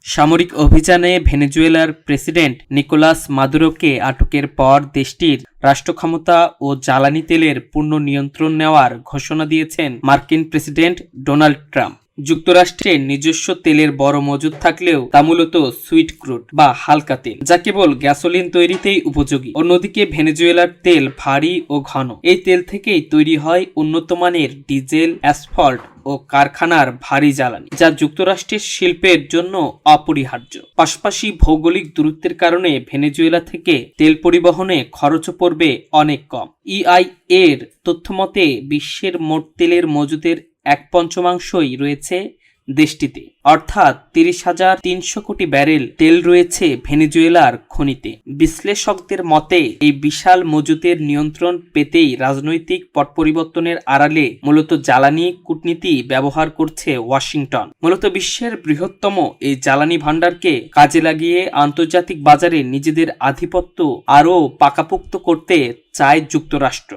সামরিক অভিযানে ভেনেজুয়েলার প্রেসিডেন্ট নিকোলাস মাদুরোকে আটকের পর দেশটির রাষ্ট্রক্ষমতা ও জ্বালানি তেলের পূর্ণ নিয়ন্ত্রণ নেওয়ার ঘোষণা দিয়েছেন মার্কিন প্রেসিডেন্ট ডোনাল্ড ট্রাম্প। যুক্তরাষ্ট্রের নিজস্ব তেলের বড় মজুদ থাকলেও তা মূলত সুইট ক্রুড বা হালকা তেল, যা কেবল গ্যাসোলিন তৈরিতেই উপযোগী। অন্যদিকে ভেনেজুয়েলার তেল ভারী ও ঘন। এই তেল থেকেই তৈরি হয় উন্নত মানের ডিজেল, অ্যাসফল্ট ও কারখানার ভারী জ্বালানি, যা যুক্তরাষ্ট্রের শিল্পের জন্য অপরিহার্য। পাশাপাশি ভৌগোলিক দূরত্বের কারণে ভেনেজুয়েলা থেকে তেল পরিবহনে খরচও পড়বে অনেক কম। EIA এর তথ্যমতে বিশ্বের মোট তেলের মজুদের 1/5 রয়েছে দেশটিতে, অর্থাৎ 30,300 কোটি ব্যারেল তেল রয়েছে ভেনেজুয়েলার খনিতে। বিশ্লেষকদের মতে এই বিশাল মজুদের নিয়ন্ত্রণ পেতেই রাজনৈতিক পট পরিবর্তনের আড়ালে মূলত জ্বালানি কূটনীতি ব্যবহার করছে ওয়াশিংটন। মূলত বিশ্বের বৃহত্তম এই জ্বালানি ভাণ্ডারকে কাজে লাগিয়ে আন্তর্জাতিক বাজারে নিজেদের আধিপত্য আরও পাকাপোক্ত করতে চায় যুক্তরাষ্ট্র।